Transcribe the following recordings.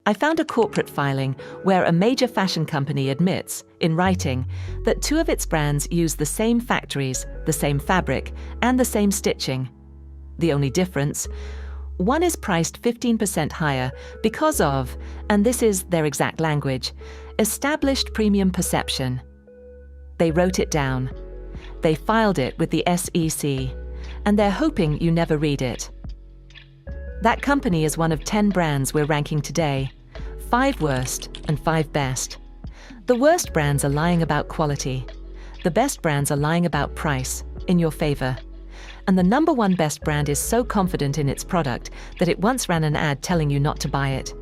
I found a corporate filing where a major fashion company admits, in writing, that two of its brands use the same factories, the same fabric, and the same stitching. The only difference? One is priced 15% higher because of, and this is their exact language, established premium perception. They wrote it down. They filed it with the SEC, and they're hoping you never read it. That company is one of 10 brands we're ranking today, 5 worst and 5 best. The worst brands are lying about quality. The best brands are lying about price, in your favor. And the number one best brand is so confident in its product that it once ran an ad telling you not to buy it.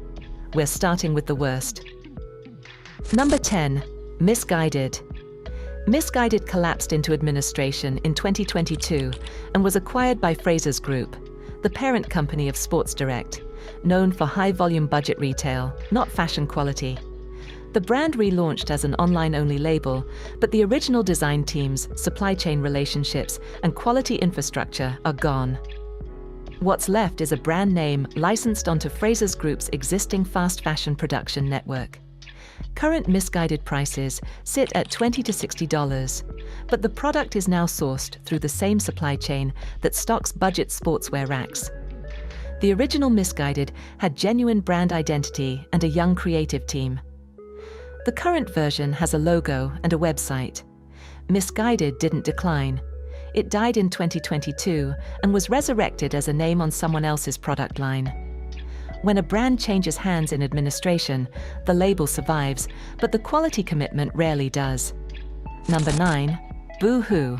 We're starting with the worst. Number 10, Misguided. Misguided collapsed into administration in 2022 and was acquired by Frasers Group, the parent company of Sports Direct, known for high-volume budget retail, not fashion quality. The brand relaunched as an online-only label, but the original design teams, supply chain relationships, and quality infrastructure are gone. What's left is a brand name licensed onto Frasers Group's existing fast fashion production network. Current Misguided prices sit at $20 to $60, but the product is now sourced through the same supply chain that stocks budget sportswear racks. The original Misguided had genuine brand identity and a young creative team. The current version has a logo and a website. Misguided didn't decline. It died in 2022 and was resurrected as a name on someone else's product line. When a brand changes hands in administration, the label survives, but the quality commitment rarely does. Number 9, Boohoo.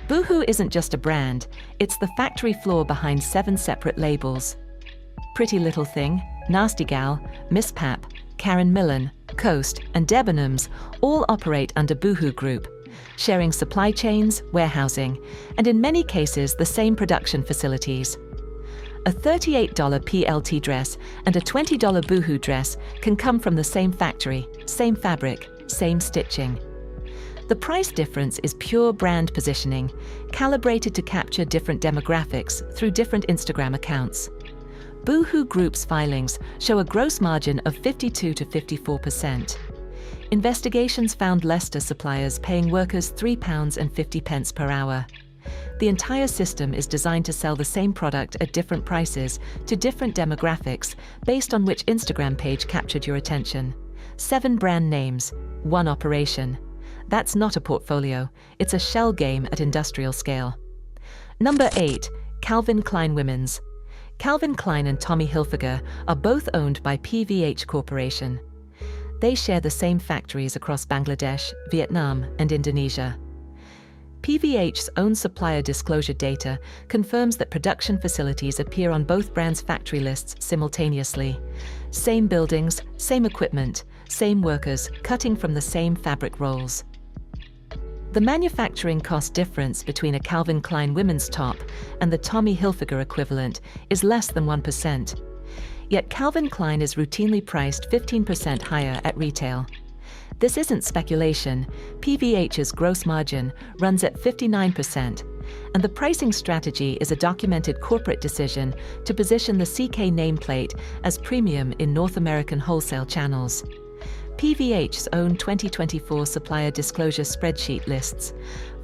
Boohoo isn't just a brand, it's the factory floor behind 7 separate labels. Pretty Little Thing, Nasty Gal, Miss Pap, Karen Millen, Coast, and Debenhams all operate under Boohoo Group, sharing supply chains, warehousing, and in many cases the same production facilities. A $38 PLT dress and a $20 Boohoo dress can come from the same factory, same fabric, same stitching. The price difference is pure brand positioning, calibrated to capture different demographics through different Instagram accounts. Boohoo Group's filings show a gross margin of 52 to 54%. Investigations found Leicester suppliers paying workers £3.50 per hour. The entire system is designed to sell the same product at different prices to different demographics based on which Instagram page captured your attention. 7 brand names, 1 operation. That's not a portfolio, it's a shell game at industrial scale. Number 8, Calvin Klein Women's. Calvin Klein and Tommy Hilfiger are both owned by PVH Corporation. They share the same factories across Bangladesh, Vietnam, and Indonesia. PVH's own supplier disclosure data confirms that production facilities appear on both brands' factory lists simultaneously. Same buildings, same equipment, same workers cutting from the same fabric rolls. The manufacturing cost difference between a Calvin Klein women's top and the Tommy Hilfiger equivalent is less than 1%. Yet Calvin Klein is routinely priced 15% higher at retail. This isn't speculation. PVH's gross margin runs at 59%, and the pricing strategy is a documented corporate decision to position the CK nameplate as premium in North American wholesale channels. PVH's own 2024 supplier disclosure spreadsheet lists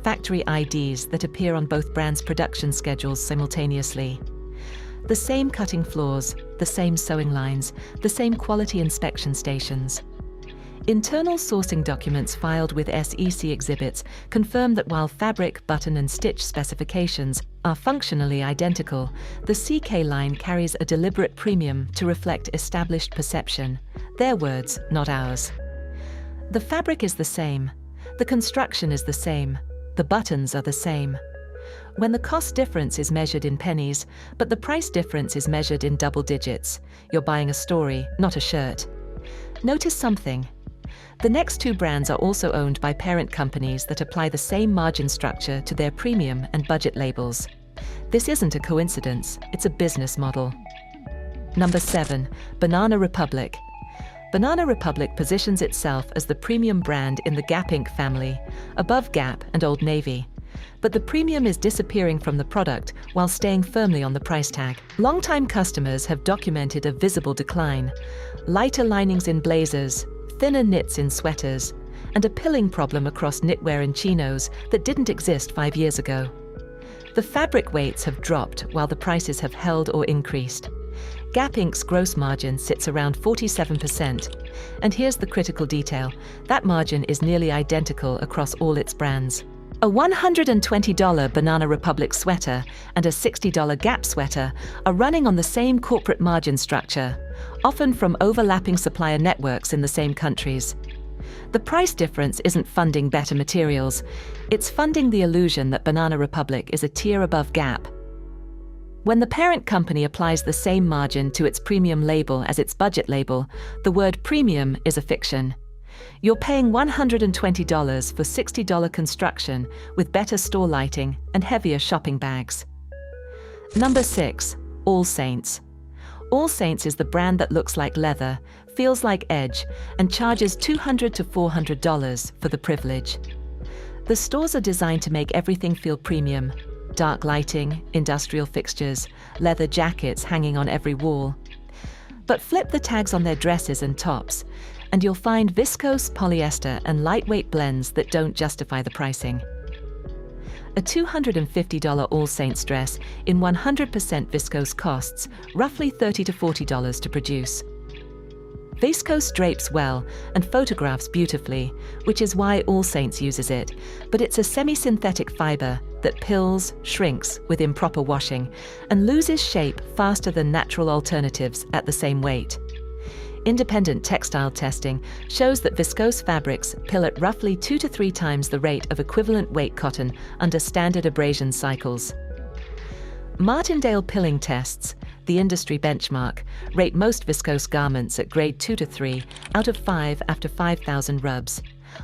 factory IDs that appear on both brands' production schedules simultaneously. The same cutting floors, the same sewing lines, the same quality inspection stations. Internal sourcing documents filed with SEC exhibits confirm that while fabric, button, and stitch specifications are functionally identical, the CK line carries a deliberate premium to reflect established perception. Their words, not ours. The fabric is the same. The construction is the same. The buttons are the same. When the cost difference is measured in pennies, but the price difference is measured in double digits, you're buying a story, not a shirt. Notice something. The next 2 brands are also owned by parent companies that apply the same margin structure to their premium and budget labels. This isn't a coincidence, it's a business model. Number 7, Banana Republic. Banana Republic positions itself as the premium brand in the Gap Inc. family, above Gap and Old Navy. But the premium is disappearing from the product while staying firmly on the price tag. Longtime customers have documented a visible decline. Lighter linings in blazers, thinner knits in sweaters, and a pilling problem across knitwear and chinos that didn't exist 5 years ago. The fabric weights have dropped while the prices have held or increased. Gap Inc.'s gross margin sits around 47%. And here's the critical detail: that margin is nearly identical across all its brands. A $120 Banana Republic sweater and a $60 Gap sweater are running on the same corporate margin structure, often from overlapping supplier networks in the same countries. The price difference isn't funding better materials, it's funding the illusion that Banana Republic is a tier above Gap. When the parent company applies the same margin to its premium label as its budget label, the word premium is a fiction. You're paying $120 for $60 construction with better store lighting and heavier shopping bags. Number 6. All Saints. All Saints is the brand that looks like leather, feels like edge, and charges $200 to $400 for the privilege. The stores are designed to make everything feel premium. Dark lighting, industrial fixtures, leather jackets hanging on every wall. But flip the tags on their dresses and tops, and you'll find viscose, polyester, and lightweight blends that don't justify the pricing. A $250 All Saints dress in 100% viscose costs roughly $30 to $40 to produce. Viscose drapes well and photographs beautifully, which is why All Saints uses it, but it's a semi-synthetic fiber that pills, shrinks with improper washing, and loses shape faster than natural alternatives at the same weight. Independent textile testing shows that viscose fabrics pill at roughly 2 to 3 times the rate of equivalent weight cotton under standard abrasion cycles. Martindale pilling tests, the industry benchmark, rate most viscose garments at grade 2 to 3 out of 5 after 5,000 rubs,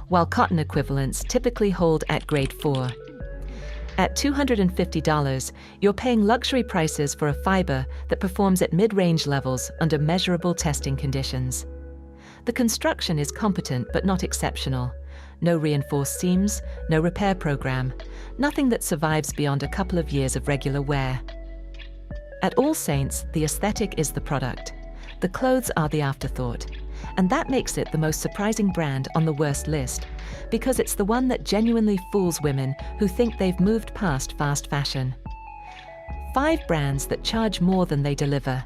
while cotton equivalents typically hold at grade 4. At $250, you're paying luxury prices for a fiber that performs at mid-range levels under measurable testing conditions. The construction is competent but not exceptional. No reinforced seams, no repair program, nothing that survives beyond a couple of years of regular wear. At All Saints, the aesthetic is the product. The clothes are the afterthought. And that makes it the most surprising brand on the worst list, because it's the one that genuinely fools women who think they've moved past fast fashion. 5 brands that charge more than they deliver.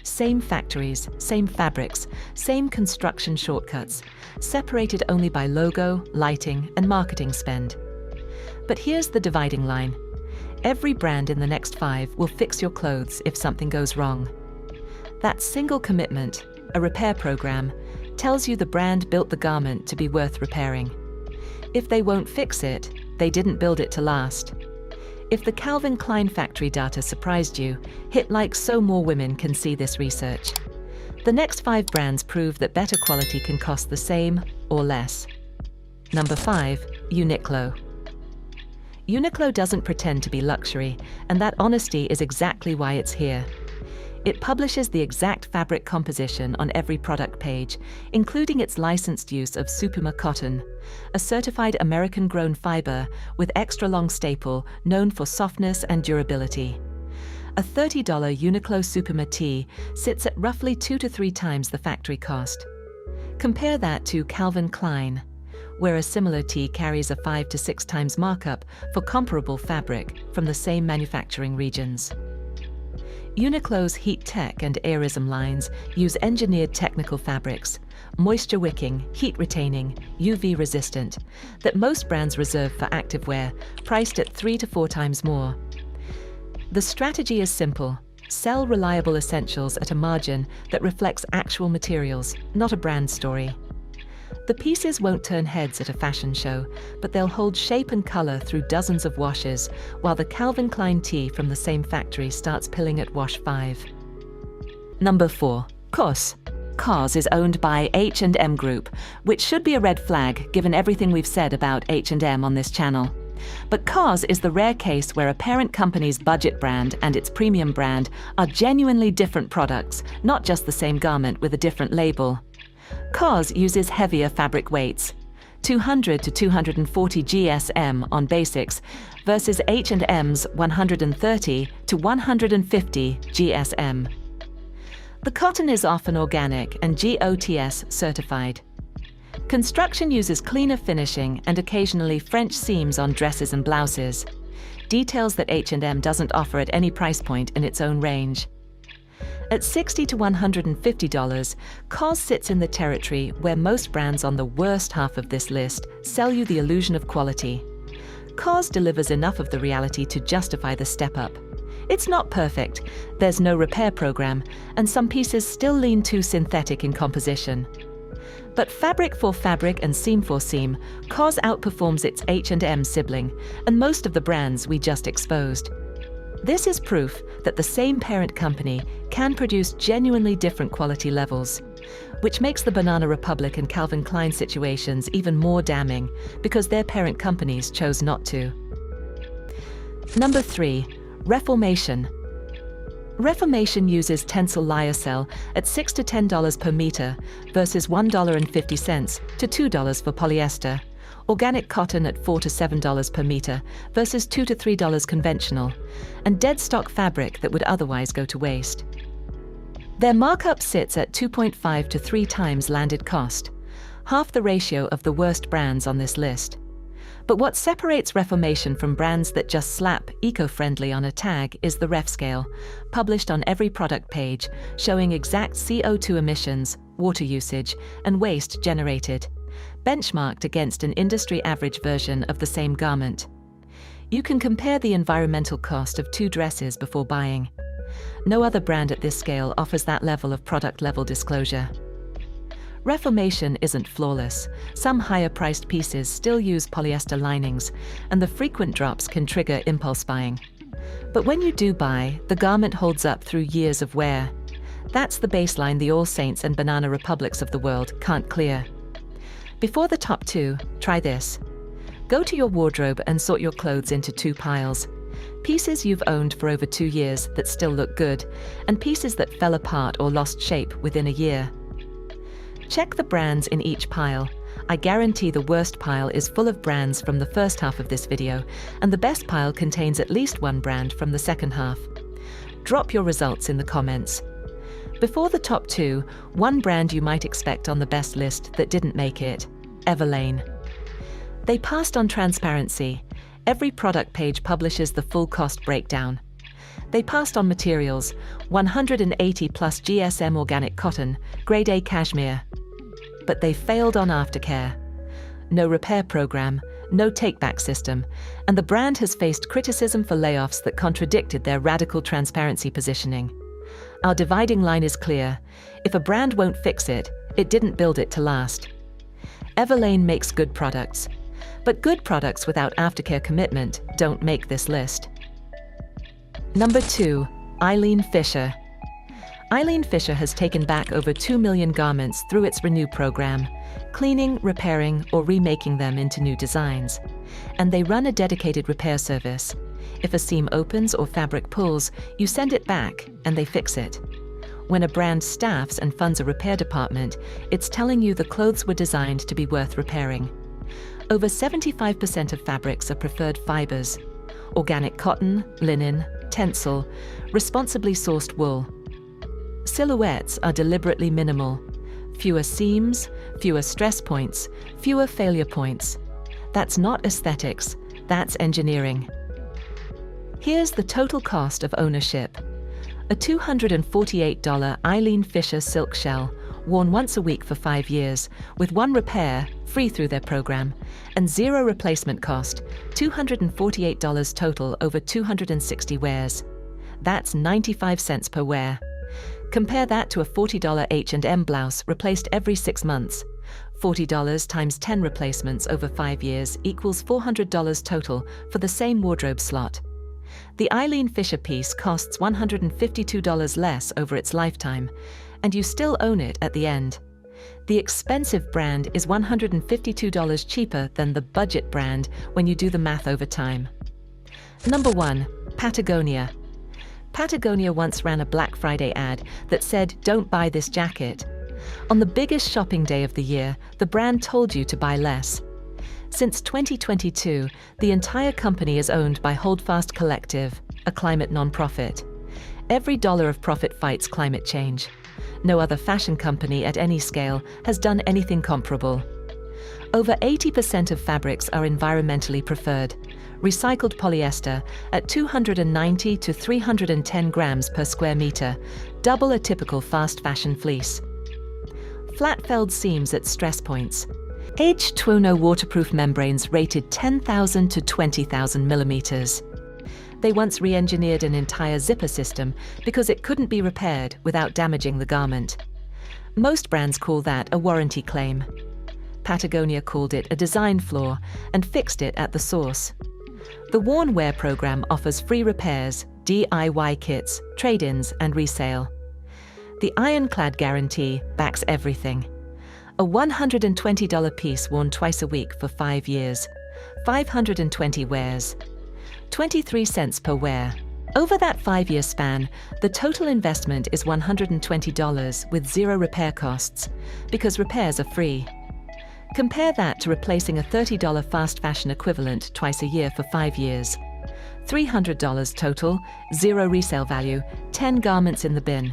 Same factories, same fabrics, same construction shortcuts, separated only by logo, lighting, and marketing spend. But here's the dividing line. Every brand in the next 5 will fix your clothes if something goes wrong. That single commitment, a repair program, tells you the brand built the garment to be worth repairing. If they won't fix it, they didn't build it to last. If the Calvin Klein factory data surprised you, hit like so more women can see this research. The next 5 brands prove that better quality can cost the same or less. Number 5. Uniqlo. Uniqlo doesn't pretend to be luxury, and that honesty is exactly why it's here. It publishes the exact fabric composition on every product page, including its licensed use of Supima cotton, a certified American-grown fiber with extra-long staple known for softness and durability. A $30 Uniqlo Supima tee sits at roughly 2 to 3 times the factory cost. Compare that to Calvin Klein, where a similar tee carries a 5 to 6 times markup for comparable fabric from the same manufacturing regions. Uniqlo's Heat Tech and Airism lines use engineered technical fabrics, moisture-wicking, heat-retaining, UV-resistant, that most brands reserve for activewear, priced at 3 to 4 times more. The strategy is simple. Sell reliable essentials at a margin that reflects actual materials, not a brand story. The pieces won't turn heads at a fashion show, but they'll hold shape and color through dozens of washes, while the Calvin Klein tee from the same factory starts pilling at wash 5. Number 4. COS. COS is owned by H&M Group, which should be a red flag given everything we've said about H&M on this channel. But COS is the rare case where a parent company's budget brand and its premium brand are genuinely different products, not just the same garment with a different label. COS uses heavier fabric weights. 200 to 240 GSM on basics versus H&M's 130 to 150 GSM. The cotton is often organic and GOTS certified. Construction uses cleaner finishing and occasionally French seams on dresses and blouses, details that H&M doesn't offer at any price point in its own range. At $60 to $150, COS sits in the territory where most brands on the worst half of this list sell you the illusion of quality. COS delivers enough of the reality to justify the step up. It's not perfect, there's no repair program, and some pieces still lean too synthetic in composition. But fabric for fabric and seam for seam, COS outperforms its H&M sibling and most of the brands we just exposed. This is proof that the same parent company can produce genuinely different quality levels, which makes the Banana Republic and Calvin Klein situations even more damning because their parent companies chose not to. Number 3. Reformation. Reformation uses Tencel lyocell at $6 to $10 per meter versus $1.50 to $2 for polyester, organic cotton at $4 to $7 per meter versus $2 to $3 conventional, and dead stock fabric that would otherwise go to waste. Their markup sits at 2.5 to 3 times landed cost, half the ratio of the worst brands on this list. But what separates Reformation from brands that just slap eco-friendly on a tag is the ref scale, published on every product page, showing exact CO2 emissions, water usage, and waste generated, benchmarked against an industry average version of the same garment. You can compare the environmental cost of 2 dresses before buying. No other brand at this scale offers that level of product-level disclosure. Reformation isn't flawless. Some higher-priced pieces still use polyester linings, and the frequent drops can trigger impulse buying. But when you do buy, the garment holds up through years of wear. That's the baseline the All Saints and Banana Republics of the world can't clear. Before the top 2, try this. Go to your wardrobe and sort your clothes into 2 piles. Pieces you've owned for over 2 years that still look good, and pieces that fell apart or lost shape within a year. Check the brands in each pile. I guarantee the worst pile is full of brands from the first half of this video, and the best pile contains at least 1 brand from the second half. Drop your results in the comments. Before the top 2, 1 brand you might expect on the best list that didn't make it: Everlane. They passed on transparency. Every product page publishes the full cost breakdown. They passed on materials, 180 plus GSM organic cotton, grade A cashmere. But they failed on aftercare. No repair program, no take-back system, and the brand has faced criticism for layoffs that contradicted their radical transparency positioning. Our dividing line is clear. If a brand won't fix it, it didn't build it to last. Everlane makes good products, but good products without aftercare commitment don't make this list. Number 2. Eileen Fisher. Eileen Fisher has taken back over 2 million garments through its Renew program, cleaning, repairing, or remaking them into new designs. And they run a dedicated repair service. If a seam opens or fabric pulls, you send it back and they fix it. When a brand staffs and funds a repair department, it's telling you the clothes were designed to be worth repairing. Over 75% of fabrics are preferred fibers: organic cotton, linen, Tencel, responsibly sourced wool. Silhouettes are deliberately minimal. Fewer seams, fewer stress points, fewer failure points. That's not aesthetics, that's engineering. Here's the total cost of ownership. A $248 Eileen Fisher silk shell, worn once a week for 5 years, with 1 repair, free through their program, and 0 replacement cost, $248 total over 260 wears. That's 95 cents per wear. Compare that to a $40 H&M blouse replaced every 6 months. $40 times 10 replacements over 5 years equals $400 total for the same wardrobe slot. The Eileen Fisher piece costs $152 less over its lifetime, and you still own it at the end. The expensive brand is $152 cheaper than the budget brand when you do the math over time. Number 1. Patagonia. Patagonia once ran a Black Friday ad that said, "Don't buy this jacket." On the biggest shopping day of the year, the brand told you to buy less. Since 2022, the entire company is owned by Holdfast Collective, a climate nonprofit. Every dollar of profit fights climate change. No other fashion company at any scale has done anything comparable. Over 80% of fabrics are environmentally preferred. Recycled polyester at 290 to 310 grams per square meter, double a typical fast fashion fleece. Flat-felled seams at stress points. H2O waterproof membranes rated 10,000 to 20,000 millimeters. They once re-engineered an entire zipper system because it couldn't be repaired without damaging the garment. Most brands call that a warranty claim. Patagonia called it a design flaw and fixed it at the source. The Worn Wear program offers free repairs, DIY kits, trade-ins, and resale. The Ironclad guarantee backs everything. A $120 piece worn twice a week for 5 years. 520 wears. 23 cents per wear. Over that 5-year span, the total investment is $120 with zero repair costs, because repairs are free. Compare that to replacing a $30 fast fashion equivalent twice a year for 5 years. $300 total, zero resale value, 10 garments in the bin.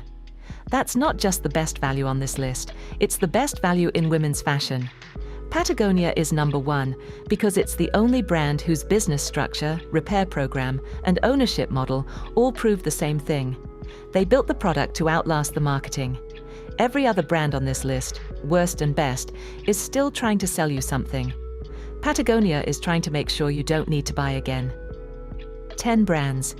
That's not just the best value on this list, it's the best value in women's fashion. Patagonia is number one because it's the only brand whose business structure, repair program, and ownership model all prove the same thing. They built the product to outlast the marketing. Every other brand on this list, worst and best, is still trying to sell you something. Patagonia is trying to make sure you don't need to buy again. 10 brands.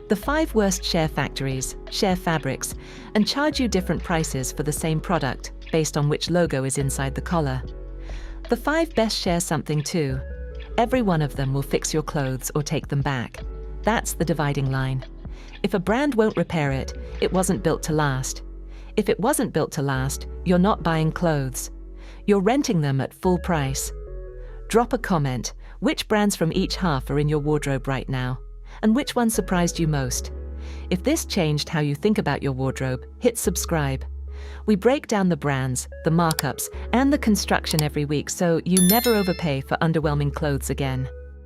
The 5 worst share factories, share fabrics, and charge you different prices for the same product based on which logo is inside the collar. The 5 best share something too. Every one of them will fix your clothes or take them back. That's the dividing line. If a brand won't repair it, it wasn't built to last. If it wasn't built to last, you're not buying clothes. You're renting them at full price. Drop a comment. Which brands from each half are in your wardrobe right now? And which one surprised you most? If this changed how you think about your wardrobe, hit subscribe. We break down the brands, the markups, and the construction every week so you never overpay for underwhelming clothes again.